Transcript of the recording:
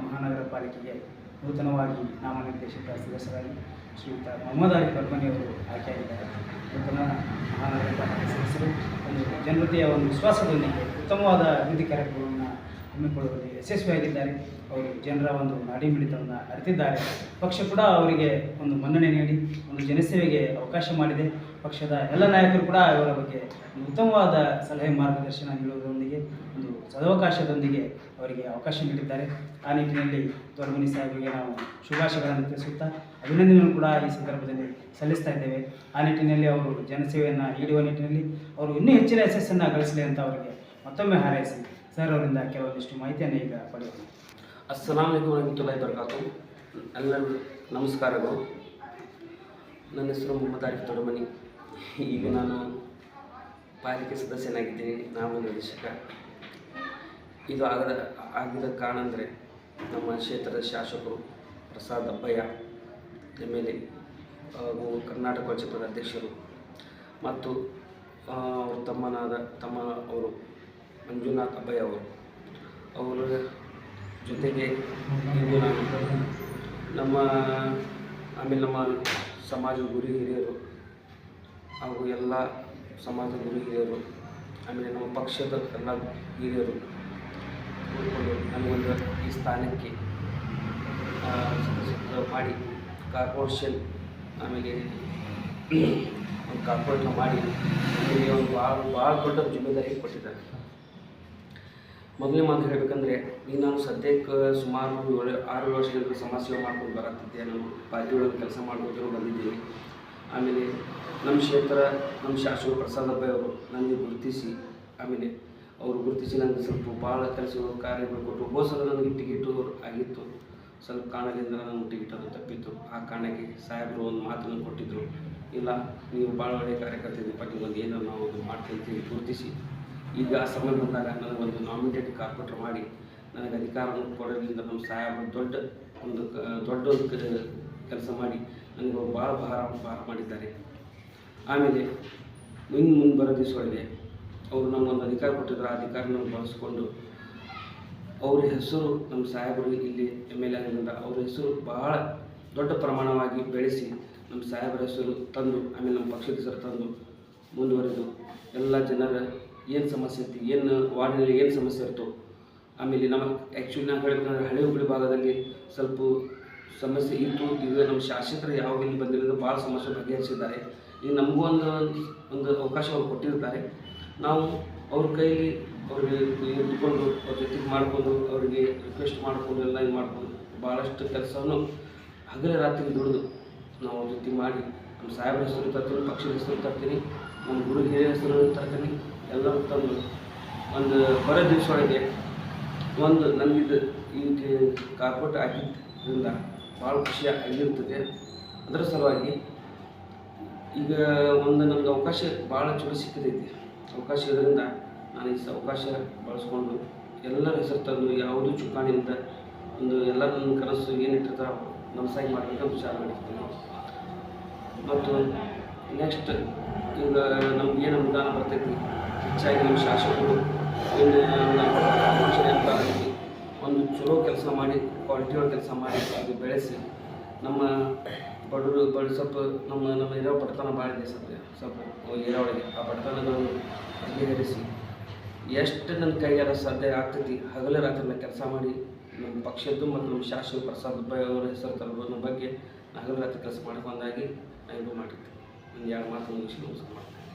ಮಹಾನಗರ ಪಾಲಿಕೆಗೆ ನೂತನವಾಗಿ ನಾಮನಿರ್ದೇಶಿತ ಸದಸ್ಯರಾಗಿ ಶ್ರೀಯುತ ಮೊಹಮ್ಮದ್ ಅಲಿ ಕರ್ಮನಿಯವರು ಆಯ್ಕೆಯಾಗಿದ್ದಾರೆ. ನೂತನ ಮಹಾನಗರ ಪಾಲಿಕೆ ಸದಸ್ಯರು ಒಂದು ಜನತೆಯ ಒಂದು ವಿಶ್ವಾಸದೊಂದಿಗೆ ಉತ್ತಮವಾದ ಅಭಿವೃದ್ಧಿ ಕಾರ್ಯಕ್ರಮಗಳನ್ನು ಹಮ್ಮಿಕೊಳ್ಳುವಲ್ಲಿ ಯಶಸ್ವಿಯಾಗಿದ್ದಾರೆ. ಅವರು ಜನರ ಒಂದು ನಾಡಿ ಮಿಡಿತವನ್ನು ಅರಿತಿದ್ದಾರೆ. ಪಕ್ಷ ಕೂಡ ಅವರಿಗೆ ಒಂದು ಮನ್ನಣೆ ನೀಡಿ ಒಂದು ಜನಸೇವೆಗೆ ಅವಕಾಶ ಮಾಡಿದೆ. ಪಕ್ಷದ ಎಲ್ಲ ನಾಯಕರು ಕೂಡ ಇವರ ಬಗ್ಗೆ ಒಂದು ಉತ್ತಮವಾದ ಸಲಹೆ ಮಾರ್ಗದರ್ಶನ ನೀಡುವುದರೊಂದಿಗೆ ಒಂದು ಸದವಕಾಶದೊಂದಿಗೆ ಅವರಿಗೆ ಅವಕಾಶ ನೀಡಿದ್ದಾರೆ. ಆ ನಿಟ್ಟಿನಲ್ಲಿ ದೊಡ್ಡಮನಿ ಸಾಹೇಬರಿಗೆ ನಾವು ಶುಭಾಶಯಗಳನ್ನು ತಿಳಿಸುತ್ತಾ ಅಭಿನಂದನೆಯನ್ನು ಕೂಡ ಈ ಸಂದರ್ಭದಲ್ಲಿ ಸಲ್ಲಿಸ್ತಾ ಇದ್ದೇವೆ. ಆ ನಿಟ್ಟಿನಲ್ಲಿ ಅವರು ಜನಸೇವೆಯನ್ನು ನೀಡುವ ನಿಟ್ಟಿನಲ್ಲಿ ಅವರು ಇನ್ನೂ ಹೆಚ್ಚಿನ ಯಶಸ್ಸನ್ನು ಗಳಿಸಲಿ ಅಂತ ಅವರಿಗೆ ಮತ್ತೊಮ್ಮೆ ಹಾರೈಸಿ ಸರ್ ಅವರಿಂದ ಕೆಲವೊಂದಿಷ್ಟು ಮಾಹಿತಿಯನ್ನು ಈಗ ಪಡೆಯೋಣ. ಅಸ್ಸಲಾಮು ಅಲೈಕುಂ ವರಹಮತುಲ್ಲಾಹಿ ವಬರಕಾತುಹು. ಎಲ್ಲರಿಗೂ ನಮಸ್ಕಾರಗಳು. ನನ್ನ ಹೆಸರು ಮೊಹಮ್ಮದ್ ಆರಿಫ್ ದೊಡ್ಡಮನಿ. ಈಗ ನಾನು ಪಾಲಿಕೆ ಸದಸ್ಯನಾಗಿದ್ದೀನಿ, ನಾಮನಿರ್ದೇಶಕ. ಇದು ಆಗಿದ ಕಾರಣ ಅಂದರೆ ನಮ್ಮ ಕ್ಷೇತ್ರದ ಶಾಸಕರು ಪ್ರಸಾದ್ ಅಬ್ಬಯ್ಯ MLA ಹಾಗೂ ಕರ್ನಾಟಕ ಪಂಚಾಯತ್ ಅಧ್ಯಕ್ಷರು ಮತ್ತು ಅವ್ರ ತಮ್ಮ ಅವರು ಮಂಜುನಾಥ್ ಅಬ್ಬಯ್ಯ ಅವರ ಜೊತೆಗೆ ಇದು ನಮ್ಮ ಸಮಾಜದ ಗುರು ಹಿರಿಯರು ಹಾಗೂ ಎಲ್ಲ ಸಮಾಜದ ಗುರು ಹಿರಿಯರು, ಆಮೇಲೆ ನಮ್ಮ ಪಕ್ಷದ ಎಲ್ಲ ಹಿರಿಯರು ಕೂತ್ಕೊಂಡು ನಮಗೊಂದು ಈ ಸ್ಥಾನಕ್ಕೆ ಮಾಡಿ ಕಾರ್ಪೊರೇಷನ್ ಆಮೇಲೆ ಒಂದು ಕಾರ್ಪೊರೇಟ್ನ ಮಾಡಿ ನಮಗೆ ಒಂದು ಭಾಳ ದೊಡ್ಡ ಜಿಮ್ಮೆದಾರಿ ಕೊಟ್ಟಿದ್ದಾರೆ. ಮೊದಲನೇ ಮಾತು ಹೇಳಬೇಕಂದ್ರೆ ಈಗ ನಾನು ಸದ್ಯಕ್ಕೆ ಸುಮಾರು 6 ವರ್ಷದಿಂದ ಸಮಾಜ ಸೇವೆ ಮಾಡ್ಕೊಂಡು ಬರತ್ತಿದ್ದೆ. ನಾನು ಪಾರ್ಟಿ ಒಳಗೆ ಕೆಲಸ ಮಾಡ್ಕೊಂಡು ಬಂದಿದ್ದೀನಿ. ಆಮೇಲೆ ನಮ್ಮ ಕ್ಷೇತ್ರ ನಮ್ಮ ಶಾಸಕರು ಪ್ರಸಾದ್ ಅಬ್ಬಯ್ಯ ಅವರು ನನಗೆ ಗುರುತಿಸಿ, ಆಮೇಲೆ ಅವರು ಗುರುತಿಸಿ ನನಗೆ ಸ್ವಲ್ಪ ಭಾಳ ಕೆಲಸಗಳು ಕಾರ್ಯಗಳು ಕೊಟ್ಟು, ಹೋದ ನನಗೆ ಟಿಕೆಟು ಆಗಿತ್ತು. ಸ್ವಲ್ಪ ಕಾರಣದಿಂದ ನನಗೆ ಟಿಕೆಟ್ ಅದು ತಪ್ಪಿತ್ತು. ಆ ಕಾರಣಕ್ಕೆ ಸಾಹೇಬರು ಒಂದು ಮಾತನ್ನು ಕೊಟ್ಟಿದ್ದರು, ಇಲ್ಲ ನೀವು ಭಾಳ ಒಳ್ಳೆಯ ಕಾರ್ಯಕರ್ತಿದ್ದೀವಿ, ನಿಮಗೆ ಏನೋ ನಾವು ಅದು ಮಾಡ್ಕೊಳ್ತೀವಿ ಗುರುತಿಸಿ. ಈಗ ಆ ಸಮಯ ಬಂದಾಗ ನನಗೊಂದು ನಾಮಿನೇಟೆಡ್ ಕಾರ್ಪೊರೇಟರ್ ಮಾಡಿ ನನಗೆ ಅಧಿಕಾರವನ್ನು ಕೊಡೋದ್ರಿಂದ ನಮ್ಮ ಸಾಹೇಬರು ದೊಡ್ಡ ಕೆಲಸ ಮಾಡಿ ನನಗೆ ಭಾಳ ಭಾರ ಮಾಡಿದ್ದಾರೆ. ಆಮೇಲೆ ಮುಂದೆ ಬರೋ ದಿವಸಗಳಿಗೆ ಅವರು ನಮಗೊಂದು ಅಧಿಕಾರ ಕೊಟ್ಟಿದ್ರು. ಆ ಅಧಿಕಾರನ ಬಳಸ್ಕೊಂಡು ಅವ್ರ ಹೆಸರು ನಮ್ಮ ಸಾಹೇಬರು ಇಲ್ಲಿ MLA ಆಗಿದ್ದರಿಂದ ಅವ್ರ ಹೆಸರು ಬಹಳ ದೊಡ್ಡ ಪ್ರಮಾಣವಾಗಿ ಬೆಳೆಸಿ ನಮ್ಮ ಸಾಹೇಬರ ಹೆಸರು ತಂದು, ಆಮೇಲೆ ನಮ್ಮ ಪಕ್ಷದ ಹೆಸರು ತಂದು ಮುಂದುವರೆದು ಎಲ್ಲ ಜನರ ಏನು ಸಮಸ್ಯೆ ಇತ್ತು, ಏನು ವಾರ್ಡಿನಲ್ಲಿ ಏನು ಸಮಸ್ಯೆ ಇರ್ತೋ, ಆಮೇಲೆ ನಮ್ಮ ಆ್ಯಕ್ಚುಲಿ ನಾವು ಹೇಳಬೇಕಂದ್ರೆ ಹಳೆ ಹುಬ್ಬಳ್ಳಿ ಭಾಗದಲ್ಲಿ ಸ್ವಲ್ಪ ಸಮಸ್ಯೆ ಇತ್ತು. ಈಗ ನಮ್ಮ ಶಾಸಕರು ಯಾವಾಗ ಇಲ್ಲಿ ಬಂದಿರೋದು ಭಾಳ ಸಮಸ್ಯೆ ಬಗೆಹರಿಸಿದ್ದಾರೆ. ಈಗ ನಮಗೂ ಒಂದು ಅವಕಾಶ ಅವ್ರು ಕೊಟ್ಟಿರ್ತಾರೆ. ನಾವು ಅವ್ರ ಕೈಲಿ ಅವ್ರಿಗೆ ಇಟ್ಕೊಂಡು ಅವ್ರ ಜೊತೆಗೆ ಮಾಡಿಕೊಂಡು ಅವರಿಗೆ ರಿಕ್ವೆಸ್ಟ್ ಮಾಡಿಕೊಂಡು ಎಲ್ಲ ಇದು ಮಾಡಿಕೊಂಡು ಭಾಳಷ್ಟು ಕೆಲಸವನ್ನು ಹಗಲು ರಾತ್ರಿ ದುಡಿದು ನಾವು ಅವ್ರ ಜೊತೆ ಮಾಡಿ ನಮ್ಮ ಸಾಹೇಬರ ಹೆಸರು ತರ್ತೀನಿ, ಪಕ್ಷದ ಹೆಸರು ತರ್ತೀನಿ, ನಮ್ಮ ಗುರು ಹಿರಿಯ ಹೆಸರು ತರ್ತೀನಿ, ಎಲ್ಲರೂ ತಂದು ಒಂದು ಬರೋ ದಿವಸ ಒಳಗೆ ಒಂದು ನನಗಿದು ಈ ಕಾರ್ಪೊರೇಟ್ ಆಗಿದ್ದರಿಂದ ಭಾಳ ಖುಷಿ ಆಗಿರ್ತದೆ. ಅದರ ಸಲುವಾಗಿ ಈಗ ಒಂದು ನಮ್ಗೆ ಅವಕಾಶ ಭಾಳ ಚಲೋ ಸಿಕ್ಕಿದೈತಿ. ಅವಕಾಶ ಇದರಿಂದ ನಾನು ಈ ಅವಕಾಶ ಬಳಸ್ಕೊಂಡು ಎಲ್ಲರ ಹೆಸರು ತಂದು ಯಾವುದೂ ಚುಕ್ಕಾಣಿಯಿಂದ ಒಂದು ಎಲ್ಲ ನನ್ನ ಕನಸು ಏನಿಟ್ಟಿರ್ತಾರೆ ನಮಸಾಗಿ ಮಾಡಬೇಕಂತ ವಿಚಾರ ಮಾಡಿರ್ತೀನಿ. ಮತ್ತು ನೆಕ್ಸ್ಟ್ ಈಗ ನಮ್ಗೆ ಏನು ಅನುದಾನ ಬರ್ತೈತಿ, ಹೆಚ್ಚಾಗಿ ನಮ್ಮ ಶಾಸಕರು ಒಂದು ಚಲೋ ಕೆಲಸ ಮಾಡಿ, ಕ್ವಾಲಿಟಿ ಒಳಗೆ ಕೆಲಸ ಮಾಡಿ ಅದು ಬೆಳೆಸಿ ನಮ್ಮ ಬಡವರು ಸ್ವಲ್ಪ ನಮ್ಮ ಇರೋ ಬಡತನ ಭಾಳ ಇದೆ. ಸ್ವಲ್ಪ ಏರಿಯಾ ಒಳಗೆ ಆ ಬಡತನಗಳನ್ನು ಬಗೆಹರಿಸಿ ಎಷ್ಟು ನನ್ನ ಕೈಯಾರ ಸಾಧ್ಯ ಆಗ್ತೈತಿ ಹಗಲ ರಾತ್ರಿ ಕೆಲಸ ಮಾಡಿ ನಮ್ಮ ಪಕ್ಷದ್ದು ಮತ್ತು ನಮ್ಮ ಶಾಸಕ ಪ್ರಸಾದ್ ಅಬ್ಬಯ್ಯ ಅವರ ಹೆಸರು ತರೋದ್ರ ಬಗ್ಗೆ ಹಗಲು ರಾತ್ರಿ ಕೆಲಸ ಮಾಡ್ಕೊಂಡಾಗಿ ನಾನು ಇದು ಮಾಡಿರ್ತೀನಿ. ಒಂದು 2 ಮಾತು ಮುಗಿಸಿ ನಮಸ್ಕಾರ ಮಾಡ್ತೀನಿ.